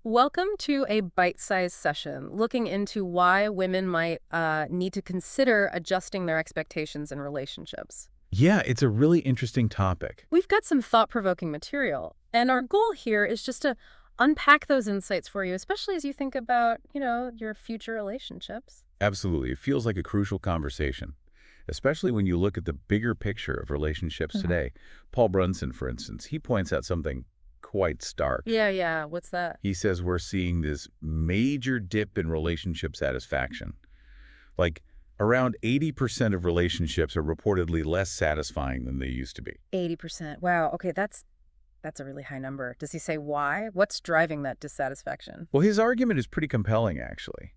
Welcome to a bite-sized session looking into why women might need to consider adjusting their expectations in relationships. Yeah, it's a really interesting topic. We've got some thought-provoking material, and our goal here is just to unpack those insights for you, especially as you think about, your future relationships. Absolutely. It feels like a crucial conversation, especially when you look at the bigger picture of relationships Mhm. today. Paul Brunson, for instance, he points out something quite stark. Yeah. What's that? He says we're seeing this major dip in relationship satisfaction. Like, around 80% of relationships are reportedly less satisfying than they used to be. 80%. Wow. Okay, that's a really high number. Does he say why? What's driving that dissatisfaction? Well, his argument is pretty compelling, actually.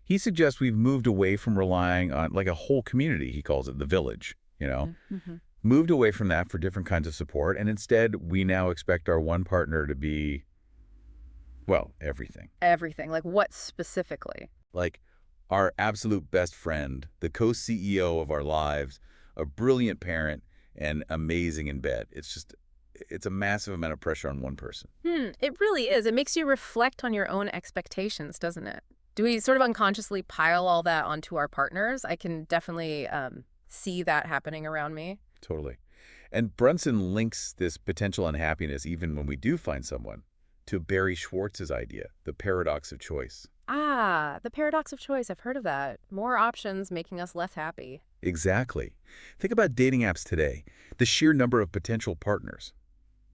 He suggests we've moved away from relying on, like, a whole community, he calls it the village, Mm-hmm. moved away from that for different kinds of support, and instead we now expect our one partner to be, well, everything. Everything. Like what specifically? Like our absolute best friend, the co-CEO of our lives, a brilliant parent, and amazing in bed. It's a massive amount of pressure on one person. It really is. It makes you reflect on your own expectations, doesn't it? Do we sort of unconsciously pile all that onto our partners? I can definitely see that happening around me. Totally. And Brunson links this potential unhappiness, even when we do find someone, to Barry Schwartz's idea, the paradox of choice. Ah, the paradox of choice. I've heard of that. More options making us less happy. Exactly. Think about dating apps today. The sheer number of potential partners.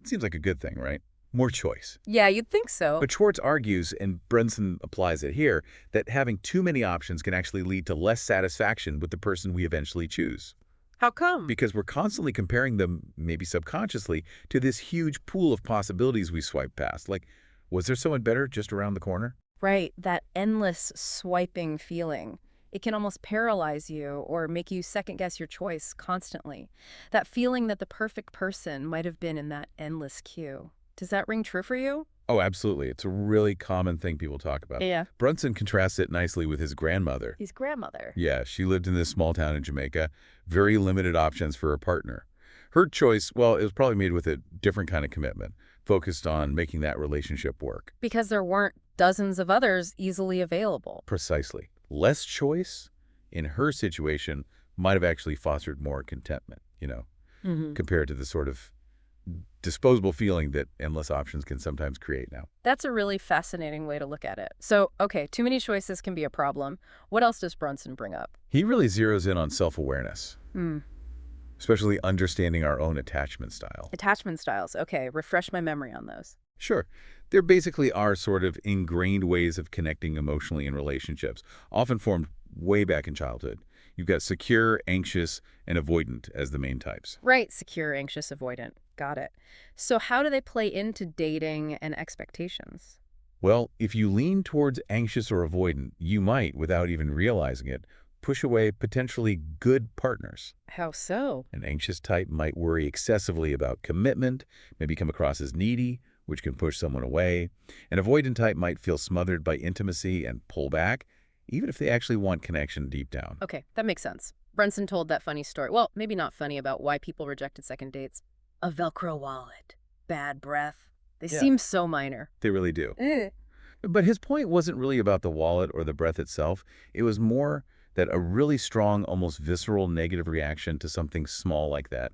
It seems like a good thing, right? More choice. Yeah, you'd think so. But Schwartz argues, and Brunson applies it here, that having too many options can actually lead to less satisfaction with the person we eventually choose. How come? Because we're constantly comparing them, maybe subconsciously, to this huge pool of possibilities we swipe past. Like, was there someone better just around the corner? Right, that endless swiping feeling. It can almost paralyze you or make you second guess your choice constantly. That feeling that the perfect person might have been in that endless queue. Does that ring true for you? Oh, absolutely. It's a really common thing people talk about. Yeah. Brunson contrasts it nicely with his grandmother. His grandmother. Yeah, she lived in this small town in Jamaica. Very limited options for her partner. Her choice, well, it was probably made with a different kind of commitment, focused on making that relationship work. Because there weren't dozens of others easily available. Precisely. Less choice in her situation might have actually fostered more contentment, Hmm. compared to the sort of disposable feeling that endless options can sometimes create now. That's a really fascinating way to look at it. So, okay, too many choices can be a problem. What else does Brunson bring up? He really zeroes in on self-awareness, Hmm. especially understanding our own attachment style. Attachment styles. Okay, refresh my memory on those. Sure, there basically are sort of ingrained ways of connecting emotionally in relationships, often formed way back in childhood. You've got secure, anxious, and avoidant as the main types. Right, secure, anxious, avoidant. Got it. So how do they play into dating and expectations? Well, if you lean towards anxious or avoidant, you might, without even realizing it, push away potentially good partners. How so? An anxious type might worry excessively about commitment, maybe come across as needy, which can push someone away. An avoidant type might feel smothered by intimacy and pull back, even if they actually want connection deep down. Okay, that makes sense. Brunson told that funny story. Well, maybe not funny about why people rejected second dates. A Velcro wallet, bad breath. They Yeah, seem so minor. they really do. Eh. But his point wasn't really about the wallet or the breath itself. It was more that a really strong, almost visceral negative reaction to something small like that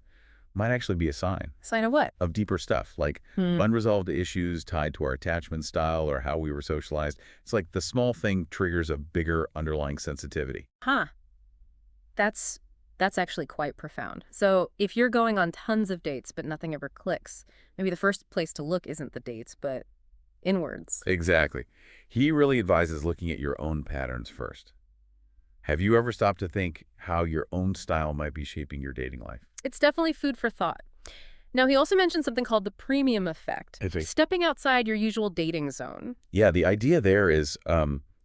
might actually be a sign Sign of what? of deeper stuff, like Hmm. unresolved issues tied to our attachment style or how we were socialized. It's like the small thing triggers a bigger underlying sensitivity. Huh. That's actually quite profound. So if you're going on tons of dates but nothing ever clicks, maybe the first place to look isn't the dates, but inwards. Exactly. He really advises looking at your own patterns first. Have you ever stopped to think how your own style might be shaping your dating life? It's definitely food for thought. Now, he also mentioned something called the premium effect, That's right. stepping outside your usual dating zone. Yeah, the idea there is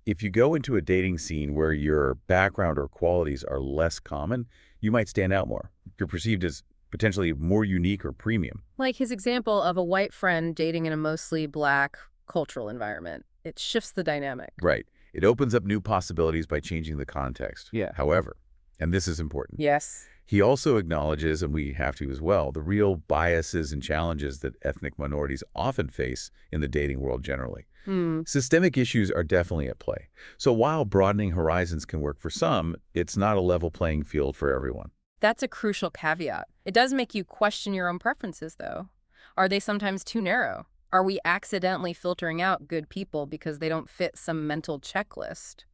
if you go into a dating scene where your background or qualities are less common, you might stand out more. You're perceived as potentially more unique or premium. Like his example of a white friend dating in a mostly black cultural environment. It shifts the dynamic. Right. It opens up new possibilities by changing the context. Yeah. However, and this is important, Yes. He also acknowledges, and we have to as well, the real biases and challenges that ethnic minorities often face in the dating world generally. Hmm. Systemic issues are definitely at play. So while broadening horizons can work for some, it's not a level playing field for everyone. That's a crucial caveat. It does make you question your own preferences, though. Are they sometimes too narrow? Are we accidentally filtering out good people because they don't fit some mental checklist?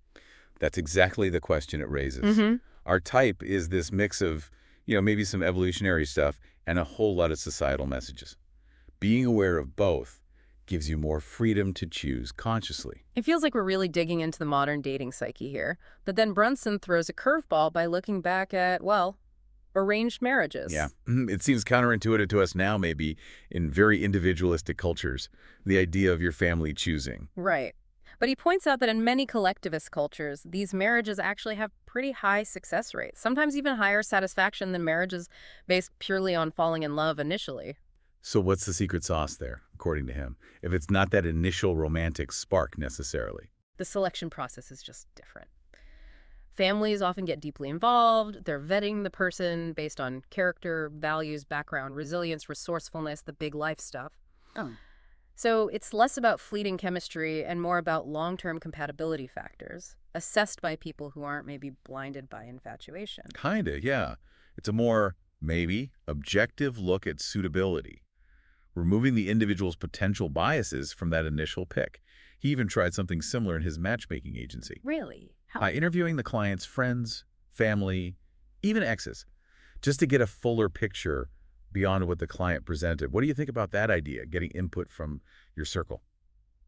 That's exactly the question it raises. Mm-hmm. Our type is this mix of, maybe some evolutionary stuff and a whole lot of societal messages. Being aware of both gives you more freedom to choose consciously. It feels like we're really digging into the modern dating psyche here. But then Brunson throws a curveball by looking back at, well, arranged Yeah, marriages. it seems counterintuitive to us now, maybe, in very individualistic cultures, the idea of your family choosing. Right. But he points out that in many collectivist cultures, these marriages actually have pretty high success rates, sometimes even higher satisfaction than marriages based purely on falling in love initially. So what's the secret sauce there, according to him, if it's not that initial romantic spark necessarily? The selection process is just different. Families often get deeply involved. They're vetting the person based on character, values, background, resilience, resourcefulness, the big life stuff. Oh. So it's less about fleeting chemistry and more about long-term compatibility factors, assessed by people who aren't maybe blinded by infatuation. Kinda, yeah. It's a more, maybe, objective look at suitability, removing the individual's potential biases from that initial pick. He even tried something similar in his matchmaking agency. Really? How? By interviewing the client's friends, family, even exes, just to get a fuller picture beyond what the client presented. What do you think about that idea, getting input from your circle?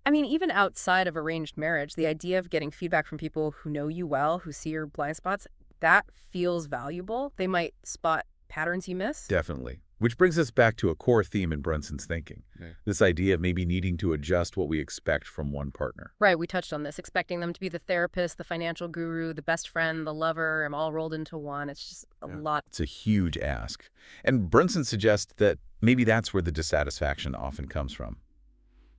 I mean, even outside of arranged marriage, the idea of getting feedback from people who know you well, who see your blind spots, that feels valuable. They might spot patterns you missed. Definitely. Which brings us back to a core theme in Brunson's thinking, Yeah. this idea of maybe needing to adjust what we expect from one partner. Right, we touched on this, expecting them to be the therapist, the financial guru, the best friend, the lover, and all rolled into one. It's just a Yeah. lot. It's a huge ask. And Brunson suggests that maybe that's where the dissatisfaction often comes from.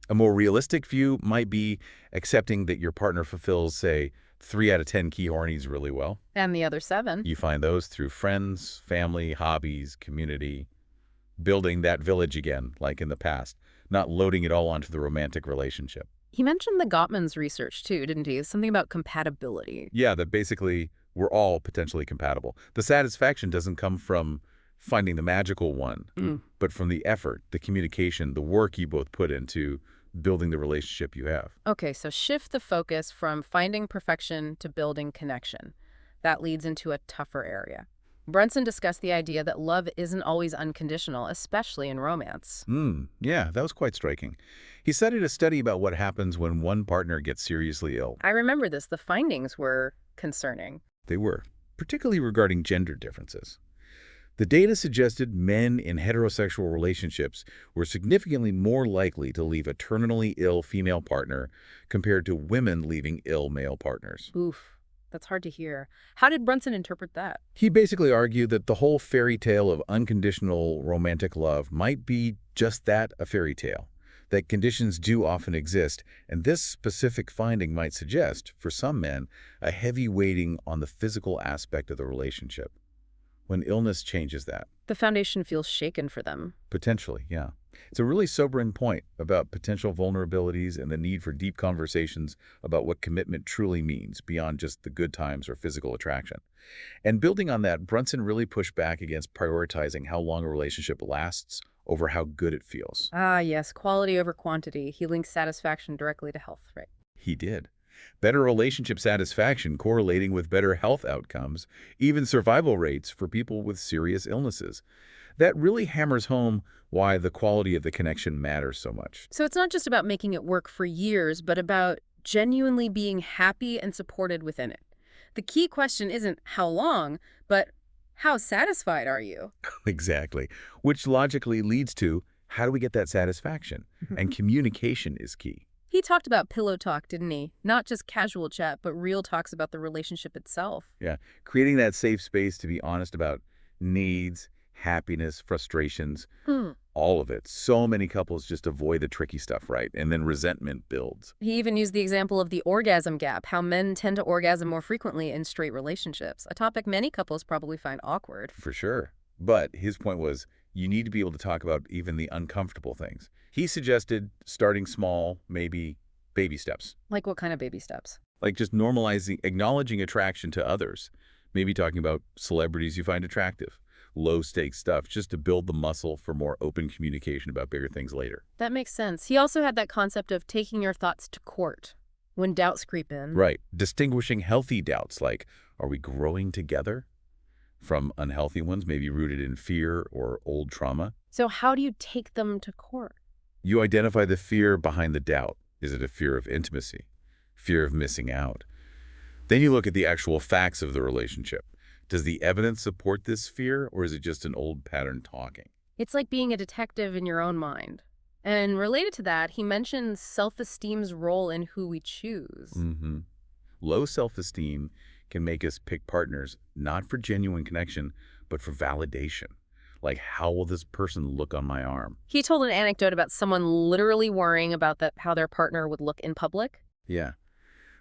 A more realistic view might be accepting that your partner fulfills, say, 3 out of 10 key hornies really well. And the other seven. You find those through friends, family, hobbies, community, building that village again, like in the past, not loading it all onto the romantic relationship. He mentioned the Gottman's research too, didn't he? Something about compatibility. Yeah, that basically we're all potentially compatible. The satisfaction doesn't come from finding the magical one, but from the effort, the communication, the work you both put into building the relationship you have. Okay, so shift the focus from finding perfection to building connection. That leads into a tougher area. Brunson discussed the idea that love isn't always unconditional, especially in romance. Yeah, that was quite striking. He cited a study about what happens when one partner gets seriously ill. I remember this. The findings were concerning. They were, particularly regarding gender differences. The data suggested men in heterosexual relationships were significantly more likely to leave a terminally ill female partner compared to women leaving ill male partners. Oof, that's hard to hear. How did Brunson interpret that? He basically argued that the whole fairy tale of unconditional romantic love might be just that, a fairy tale, that conditions do often exist, and this specific finding might suggest, for some men, a heavy weighting on the physical aspect of the relationship. When illness changes that. The foundation feels shaken for them. Potentially, yeah. It's a really sobering point about potential vulnerabilities and the need for deep conversations about what commitment truly means beyond just the good times or physical attraction. And building on that, Brunson really pushed back against prioritizing how long a relationship lasts over how good it feels. Ah, yes, quality over quantity. He links satisfaction directly to health, right? He did. Better relationship satisfaction correlating with better health outcomes, even survival rates for people with serious illnesses. That really hammers home why the quality of the connection matters so much. So it's not just about making it work for years, but about genuinely being happy and supported within it. The key question isn't how long, but how satisfied are you? Exactly. Which logically leads to, how do we get that satisfaction? And communication is key. He talked about pillow talk, didn't he? Not just casual chat, but real talks about the relationship itself. Yeah, creating that safe space to be honest about needs, happiness, frustrations, Hmm. all of it. So many couples just avoid the tricky stuff, right? And then resentment builds. He even used the example of the orgasm gap, how men tend to orgasm more frequently in straight relationships, a topic many couples probably find awkward. For sure. But his point was you need to be able to talk about even the uncomfortable things. He suggested starting small, maybe baby steps, Like what kind of baby steps? like just normalizing, acknowledging attraction to others, maybe talking about celebrities you find attractive, low stakes stuff, just to build the muscle for more open communication about bigger things later. That makes sense. He also had that concept of taking your thoughts to court. When doubts creep in. Right. Distinguishing healthy doubts like, are we growing together? From unhealthy ones, maybe rooted in fear or old trauma. So how do you take them to court? You identify the fear behind the doubt. Is it a fear of intimacy? Fear of missing out? Then you look at the actual facts of the relationship. Does the evidence support this fear, or is it just an old pattern talking? It's like being a detective in your own mind. And related to that, he mentions self-esteem's role in who we choose. Mm-hmm. Low self-esteem can make us pick partners not for genuine connection, but for validation. Like, how will this person look on my arm? He told an anecdote about someone literally worrying about how their partner would look in public. Yeah.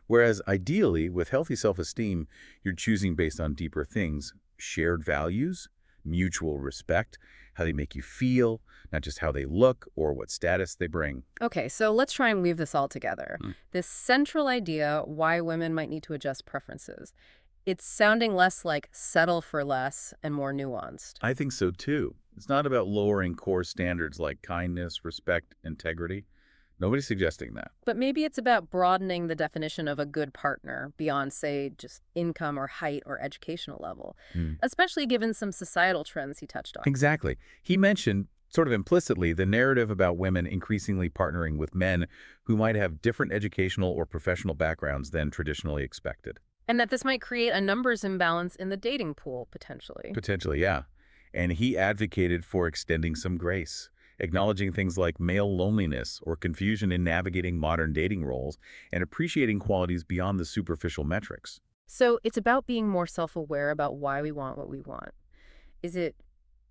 Whereas ideally, with healthy self-esteem, you're choosing based on deeper things, shared values, mutual respect, how they make you feel, not just how they look or what status they bring. Okay, so let's try and weave this all together. Mm. This central idea why women might need to adjust preferences. It's sounding less like settle for less and more nuanced. I think so too. It's not about lowering core standards like kindness, respect, integrity. Nobody's suggesting that. But maybe it's about broadening the definition of a good partner beyond, say, just income or height or educational level, Mm. especially given some societal trends he touched on. Exactly. He mentioned, sort of implicitly, the narrative about women increasingly partnering with men who might have different educational or professional backgrounds than traditionally expected. And that this might create a numbers imbalance in the dating pool, potentially. Potentially, yeah. And he advocated for extending some grace, acknowledging things like male loneliness or confusion in navigating modern dating roles, and appreciating qualities beyond the superficial metrics. So it's about being more self-aware about why we want what we want. Is it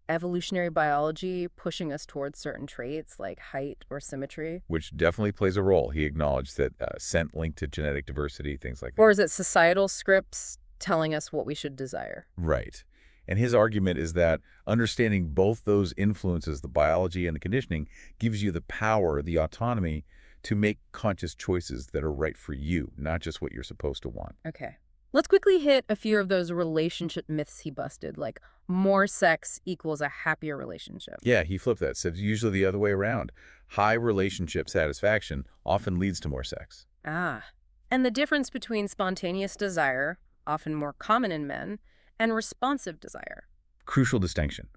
evolutionary biology pushing us towards certain traits like height or symmetry? Which definitely plays a role. He acknowledged that scent linked to genetic diversity, things like that. Or is it societal scripts telling us what we should desire? Right. And his argument is that understanding both those influences, the biology and the conditioning, gives you the power, the autonomy to make conscious choices that are right for you, not just what you're supposed to want. Okay. Let's quickly hit a few of those relationship myths he busted, like more sex equals a happier relationship. Yeah, he flipped that, said usually the other way around. High relationship satisfaction often leads to more sex. Ah. And the difference between spontaneous desire, often more common in men, and responsive desire. Crucial distinction.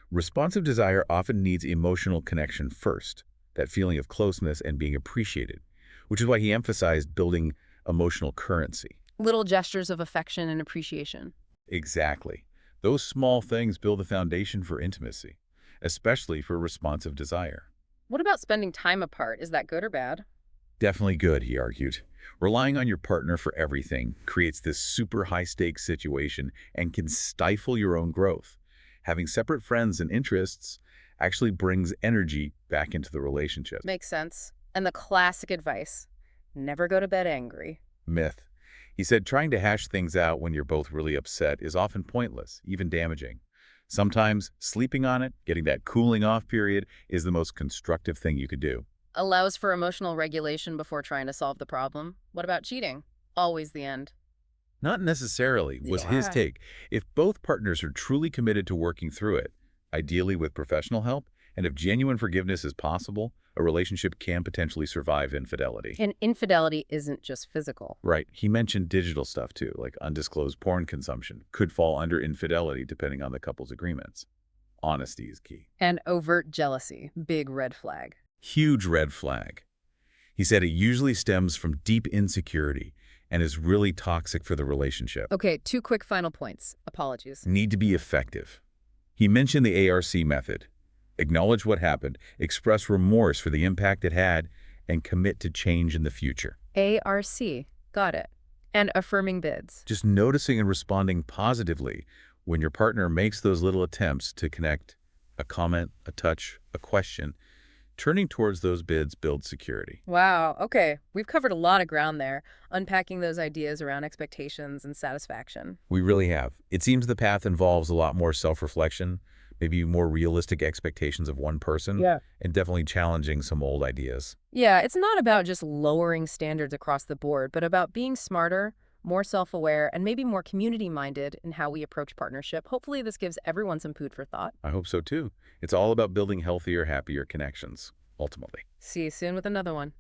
Responsive desire often needs emotional connection first, that feeling of closeness and being appreciated, which is why he emphasized building emotional currency. Little gestures of affection and appreciation. Exactly. Those small things build a foundation for intimacy, especially for responsive desire. What about spending time apart? Is that good or bad? Definitely good, he argued. Relying on your partner for everything creates this super high-stakes situation and can stifle your own growth. Having separate friends and interests actually brings energy back into the relationship. Makes sense. And the classic advice, never go to bed angry. Myth. He said trying to hash things out when you're both really upset is often pointless, even damaging. Sometimes sleeping on it, getting that cooling off period, is the most constructive thing you could do. Allows for emotional regulation before trying to solve the problem. What about cheating? Always the end. Not necessarily, was his Yeah. take. If both partners are truly committed to working through it, ideally with professional help, and if genuine forgiveness is possible, a relationship can potentially survive infidelity. And infidelity isn't just physical. Right. He mentioned digital stuff too, like undisclosed porn consumption could fall under infidelity depending on the couple's agreements. Honesty is key. And overt jealousy, big red flag. Huge red flag. He said it usually stems from deep insecurity and is really toxic for the relationship. Okay, 2 quick final points. Apologies. Need to be effective. He mentioned the ARC method. Acknowledge what happened, express remorse for the impact it had, and commit to change in the future. ARC. Got it. And affirming bids. Just noticing and responding positively When your partner makes those little attempts to connect a comment, a touch, a question, turning towards those bids builds security. Wow. Okay. We've covered a lot of ground there, unpacking those ideas around expectations and satisfaction. We really have. It seems the path involves a lot more self-reflection, maybe more realistic expectations of one person, Yeah. and definitely challenging some old ideas. Yeah, it's not about just lowering standards across the board, but about being smarter, more self-aware, and maybe more community-minded in how we approach partnership. Hopefully, this gives everyone some food for thought. I hope so too. It's all about building healthier, happier connections, ultimately. See you soon with another one.